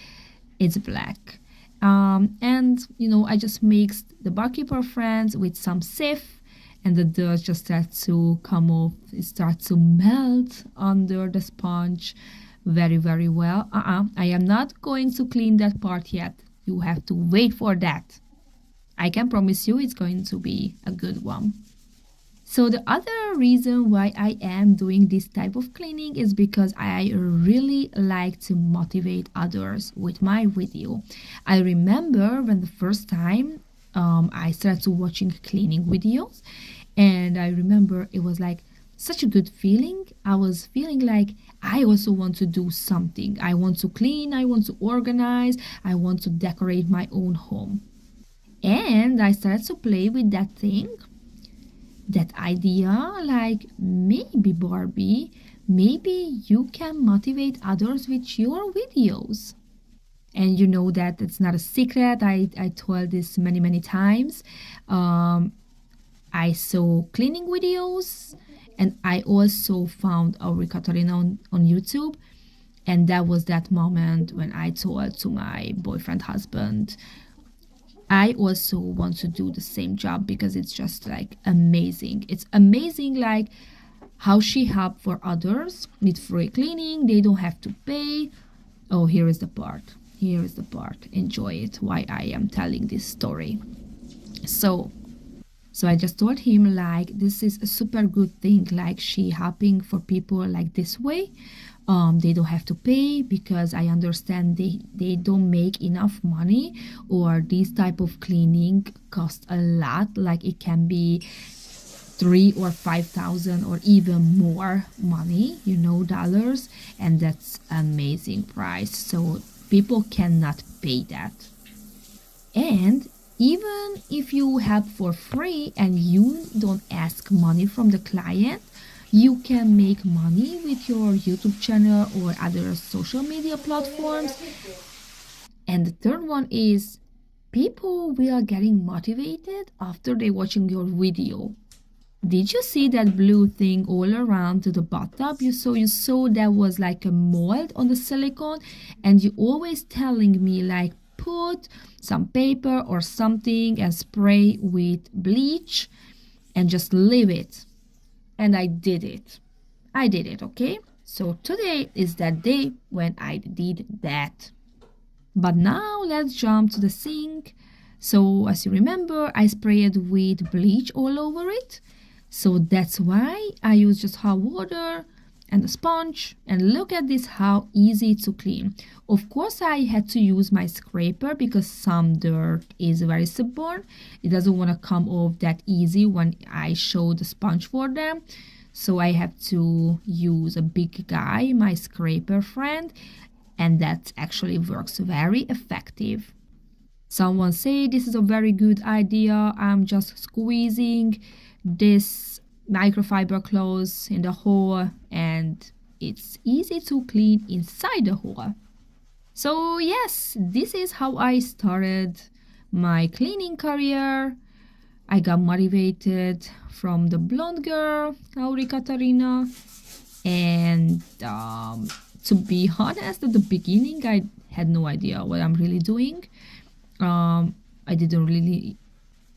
it's black. And I just mixed the barkeeper friends with some sif, and the dirt just starts to come off. It starts to melt under the sponge very well. I am not going to clean that part yet. You have to wait for that. I can promise you it's going to be a good one. So the other reason why I am doing this type of cleaning is because I really like to motivate others with my video. I remember when the first time I started to watching cleaning videos, and I remember it was like such a good feeling. I was feeling like I also want to do something. I want to clean, I want to organize, I want to decorate my own home. And I started to play with that thing, that idea, like maybe Barbie, maybe you can motivate others with your videos. And you know that it's not a secret. I told this many times. I saw cleaning videos and I also found Auri Katarina on YouTube. And that was that moment when I told to my boyfriend husband, I also want to do the same job because it's just like amazing. It's amazing like how she helped for others with free cleaning. They don't have to pay. Oh, here is the part. Here is the part. Enjoy it why I am telling this story. So I just told him like this is a super good thing, like she helping for people like this way. They don't have to pay because I understand they don't make enough money, or this type of cleaning costs a lot. Like it can be 3 or 5,000 or even more money, dollars, and that's amazing price. So people cannot pay that. And even if you help for free and you don't ask money from the client, you can make money with your YouTube channel or other social media platforms. And the third one is people will getting motivated after they watching your video. Did you see that blue thing all around the bathtub? You saw that was like a mold on the silicone, and you always telling me like put some paper or something and spray with bleach and just leave it. And I did it. Okay? So today is that day when I did that. But now let's jump to the sink. So as you remember, I sprayed with bleach all over it. So that's why I use just hot water and a sponge, and look at this, how easy to clean. Of course I had to use my scraper because some dirt is very stubborn. It doesn't want to come off that easy when I show the sponge for them. So I have to use a big guy, my scraper friend. and that actually works very effective. Someone say this is a very good idea. I'm just squeezing this microfiber cloth in the hole and it's easy to clean inside the hole. So yes, this is how I started my cleaning career. I got motivated from the blonde girl, Auri Katarina, and to be honest, at the beginning, I had no idea what I'm really doing. I didn't really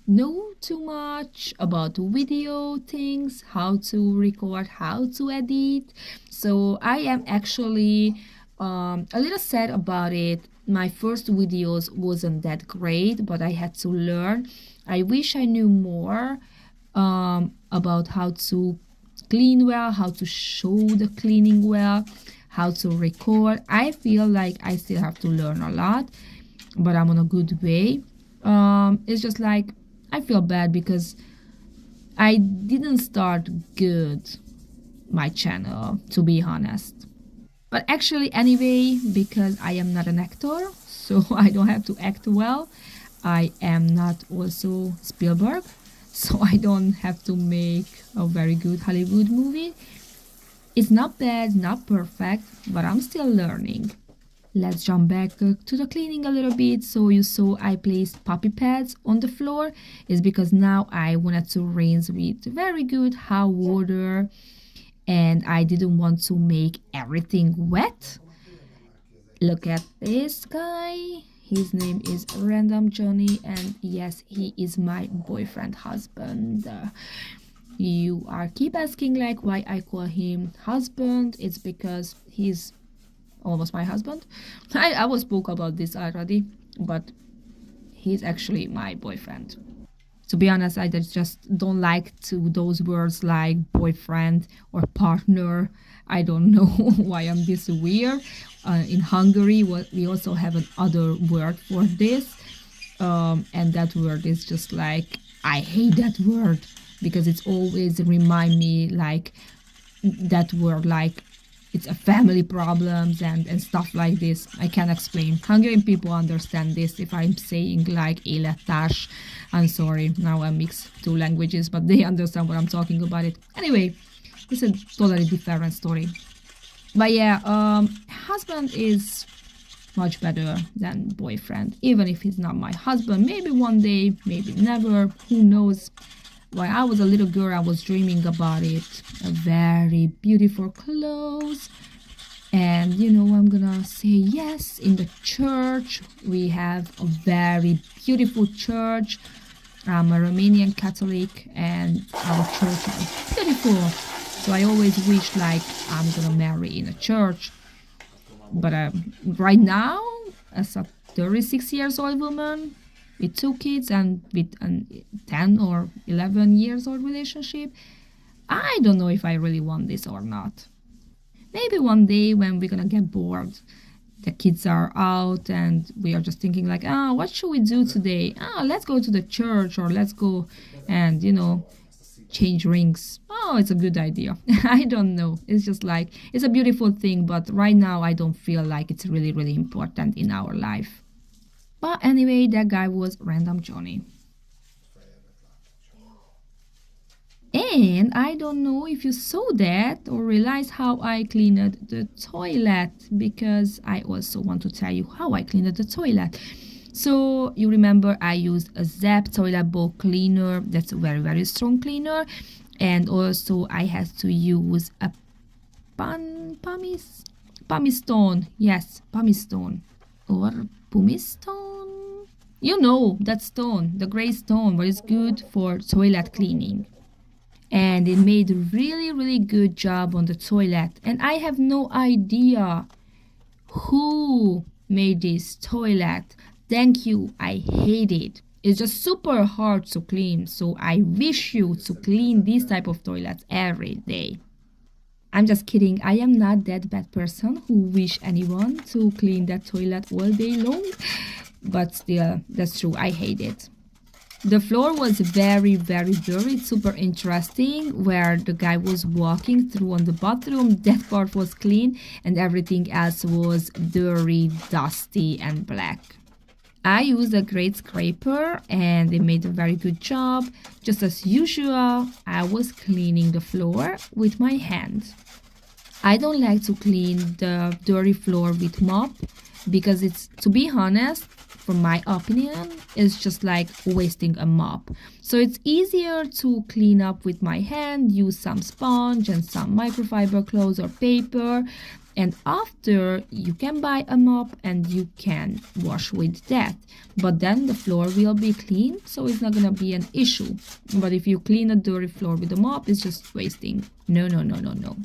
know too much about video things, how to record, how to edit. So I am actually a little sad about it. My first videos wasn't that great, but I had to learn. I wish I knew more about how to clean well, how to show the cleaning well, how to record. I feel like I still have to learn a lot, but I'm on a good way. It's just like I feel bad because I didn't start good my channel, to be honest. But actually, anyway, because I am not an actor, so I don't have to act well. I am not also Spielberg, so I don't have to make a very good Hollywood movie. It's not bad, not perfect, but I'm still learning. Let's jump back to the cleaning a little bit. So you saw I placed puppy pads on the floor. It's because now I wanted to rinse with very good hot water and I didn't want to make everything wet. Look at this guy. His name is Random Johnny and yes, he is my boyfriend husband. You are keep asking like why I call him husband. It's because he's almost my husband. I was spoke about this already, but he's actually my boyfriend. To be honest, I just don't like to those words like boyfriend or partner. I don't know why I'm this weird. In Hungary, we also have another word for this, and that word is just like I hate that word because it's always remind me like that word like it's a family problems and stuff like this. I can't explain. Hungarian people understand this if I'm saying like élettárs. I'm sorry, now I mix two languages, but they understand what I'm talking about it. Anyway, it's a totally different story. But yeah, husband is much better than boyfriend. Even if he's not my husband, maybe one day, maybe never, who knows. When I was a little girl, I was dreaming about it. A very beautiful clothes. And you know, I'm gonna say yes in the church. We have a very beautiful church. I'm a Romanian Catholic and our church is beautiful. So I always wish like I'm gonna marry in a church. But right now, as a 36 years old woman, with two kids and with a 10 or 11 years old relationship, I don't know if I really want this or not. Maybe one day when we're gonna get bored, the kids are out and we are just thinking like, what should we do today? Let's go to the church or let's go and, you know, change rings. Oh, it's a good idea. I don't know. It's just like, it's a beautiful thing, but right now I don't feel like it's really, really important in our life. But anyway, that guy was Random Johnny. And I don't know if you saw that or realized how I cleaned the toilet, because I also want to tell you how I cleaned the toilet. So you remember I used a Zap toilet bowl cleaner. That's a very, very strong cleaner. And also I had to use a pumice stone. Yes, pumice stone. Or pumice stone? You know, that stone, the gray stone, what is good for toilet cleaning. And it made a really, really good job on the toilet. And I have no idea who made this toilet. Thank you, I hate it. It's just super hard to clean, so I wish you to clean this type of toilets every day. I'm just kidding, I am not that bad person who wish anyone to clean that toilet all day long, but still, that's true, I hate it. The floor was very, very dirty. It's super interesting. Where the guy was walking through on the bathroom, that part was clean, and everything else was dirty, dusty, and black. I used a great scraper and it made a very good job. Just as usual, I was cleaning the floor with my hand. I don't like to clean the dirty floor with mop because it's, to be honest, from my opinion, it's just like wasting a mop. So it's easier to clean up with my hand, use some sponge and some microfiber cloths or paper. And after, you can buy a mop and you can wash with that. But then the floor will be clean, so it's not gonna be an issue. But if you clean a dirty floor with a mop, it's just wasting. No, no, no, no, no.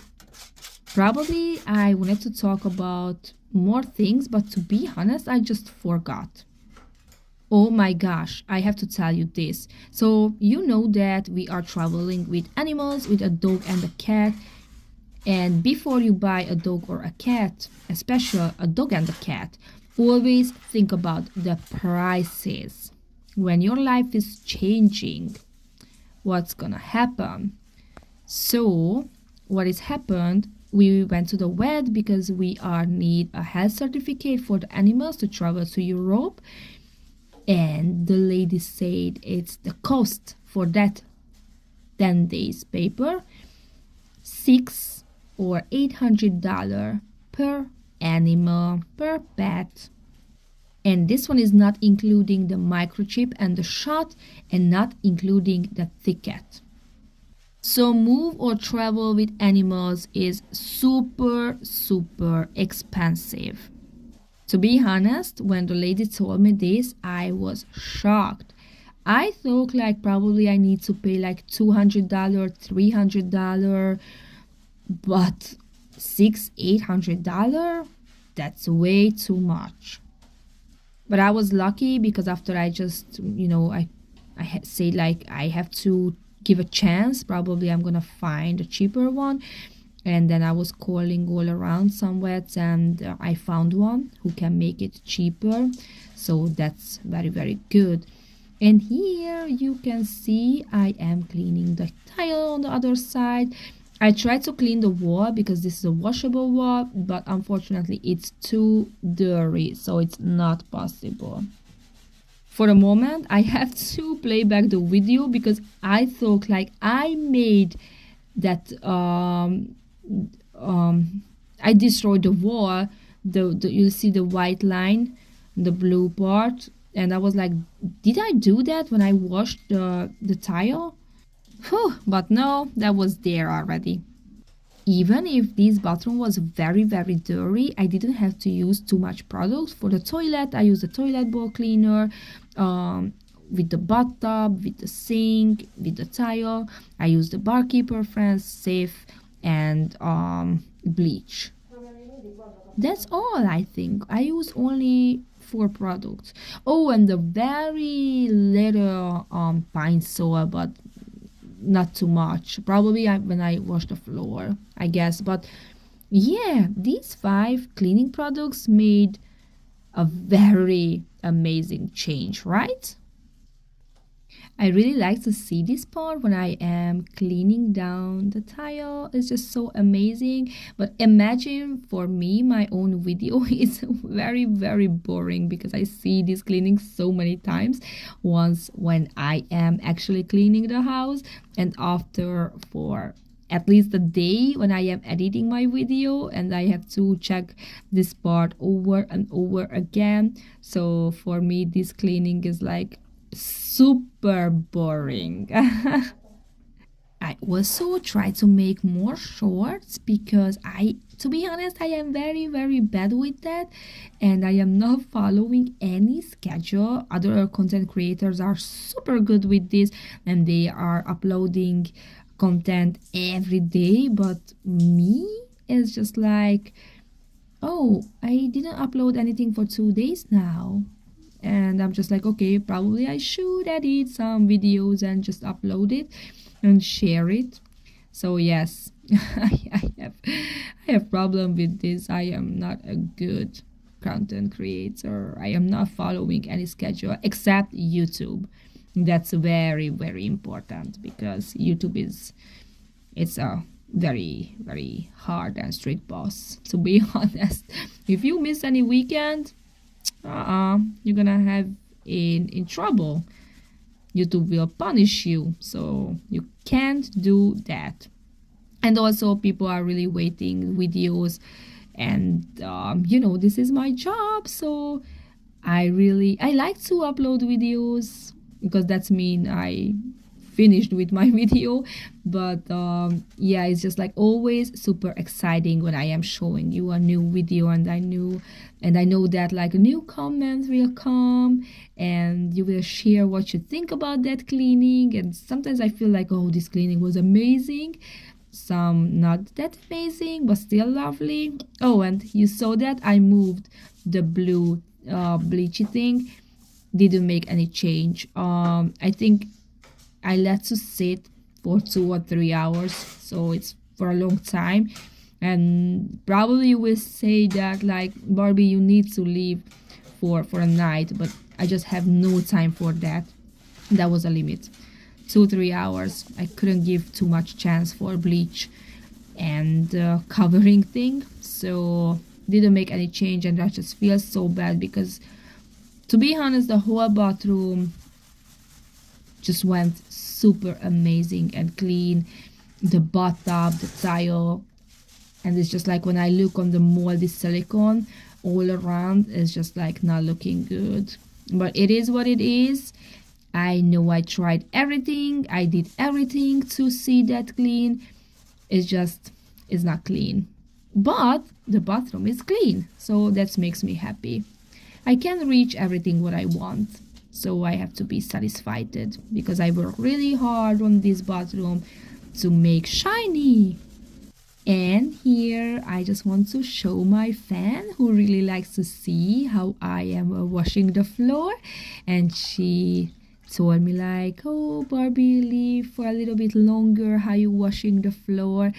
Probably I wanted to talk about more things, but to be honest, I just forgot. Oh my gosh, I have to tell you this. So, you know that we are traveling with animals, with a dog and a cat. And before you buy a dog or a cat, especially a dog and a cat, always think about the prices. When your life is changing, what's gonna happen? So, what has happened? We went to the vet because we are need a health certificate for the animals to travel to Europe, and the lady said it's the cost for that 10 days paper, $600 or $800 per animal, per pet. And this one is not including the microchip and the shot, and not including the ticket. So move or travel with animals is super, super expensive. To be honest, when the lady told me this, I was shocked. I thought like probably I need to pay like $200, $300, but $800, that's way too much. But I was lucky because after I just, I say like I have to give a chance. Probably I'm gonna find a cheaper one. And then I was calling all around some vets and I found one who can make it cheaper. So that's very, very good. And here you can see I am cleaning the tile on the other side. I tried to clean the wall because this is a washable wall, but unfortunately it's too dirty, so it's not possible. For a moment, I have to play back the video because I thought like I made that I destroyed the wall. The you see the white line, the blue part, and I was like, did I do that when I washed the tile? Whew, but no, that was there already. Even if this bathroom was very, very dirty, I didn't have to use too much product. For the toilet, I used a toilet bowl cleaner, with the bathtub, with the sink, with the tile. I used the barkeeper friends, safe, and bleach. That's all, I think. I use only 4 products. Oh, and the very little pine soil, but not too much. Probably when I wash the floor, I guess. But yeah, these 5 cleaning products made a very amazing change, right? I really like to see this part when I am cleaning down the tile. It's just so amazing. But imagine for me, my own video is very, very boring because I see this cleaning so many times. Once when I am actually cleaning the house, and after for at least a day when I am editing my video and I have to check this part over and over again. So for me, this cleaning is like super boring. I also try to make more shorts because to be honest, I am very, very bad with that and I am not following any schedule. Other content creators are super good with this and they are uploading content every day, but me is just like, oh, I didn't upload anything for 2 days now. And I'm just like, okay, probably I should edit some videos and just upload it and share it. So yes, I have problem with this. I am not a good content creator. I am not following any schedule except YouTube. That's very, very important because YouTube is it's a very, very hard and strict boss, to be honest. If you miss any weekend, you're gonna have in trouble. YouTube will punish you, so you can't do that. And also, people are really waiting videos, and this is my job, so I like to upload videos because that's mean I finished with my video. But yeah, it's just like always super exciting when I am showing you a new video, and I know that like new comments will come and you will share what you think about that cleaning. And sometimes I feel like, oh, this cleaning was amazing, some not that amazing but still lovely. Oh, and you saw that I moved the blue bleachy thing. Didn't make any change. I think I let to sit for 2 or 3 hours, so it's for a long time. And probably you will say that like, Barbie, you need to leave for a night, but I just have no time for that. That was a limit. 2 3 hours. I couldn't give too much chance for bleach and covering thing, so didn't make any change. And I just feel so bad because, to be honest, the whole bathroom just went super amazing and clean. The bathtub, the tile, and it's just like when I look on the moldy silicone all around, it's just like not looking good. But it is what it is. I know I tried everything. I did everything to see that clean. It's not clean. But the bathroom is clean, so that makes me happy. I can reach everything what I want, so I have to be satisfied because I work really hard on this bathroom to make shiny. And here I just want to show my fan who really likes to see how I am washing the floor. And she told me like, oh, Barbie, leave for a little bit longer how you washing the floor.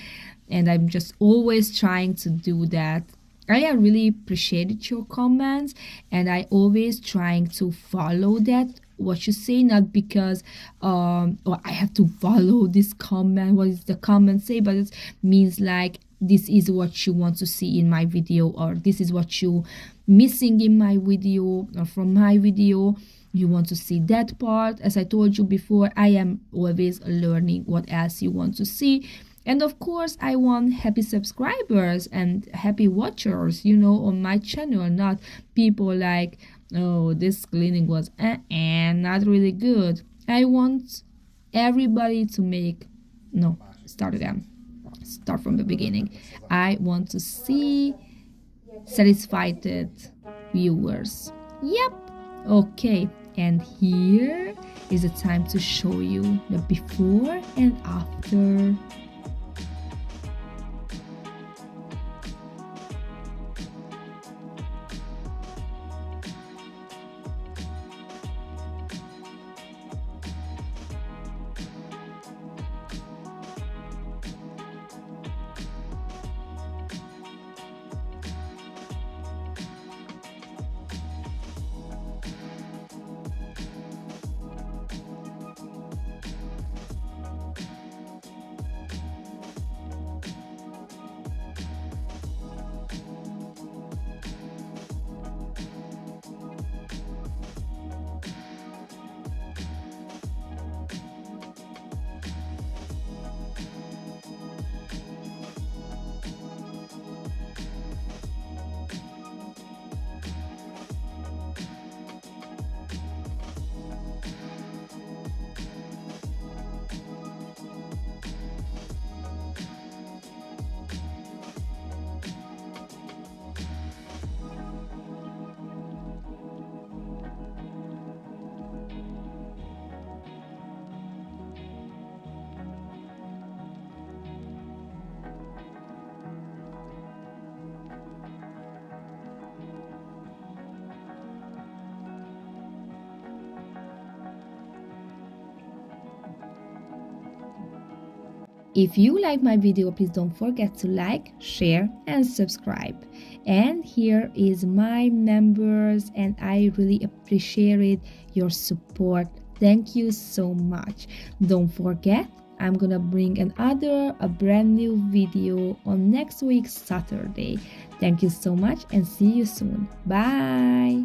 And I'm just always trying to do that. I really appreciate your comments, and I always trying to follow that what you say, not because or I have to follow this comment, what is the comment say, but it means like this is what you want to see in my video, or this is what you missing in my video, or from my video you want to see that part. As I told you before, I am always learning what else you want to see. And of course, I want happy subscribers and happy watchers, on my channel, not people like, oh, this cleaning was not really good. I want everybody to make, no, start again. Start from the beginning. I want to see satisfied viewers. Yep. Okay. And here is the time to show you the before and after. If you like my video, please don't forget to like, share and subscribe. And here is my members, and I really appreciate your support Thank you so much. Don't forget, I'm gonna bring a brand new video on next week Saturday. Thank you so much and see you soon. Bye.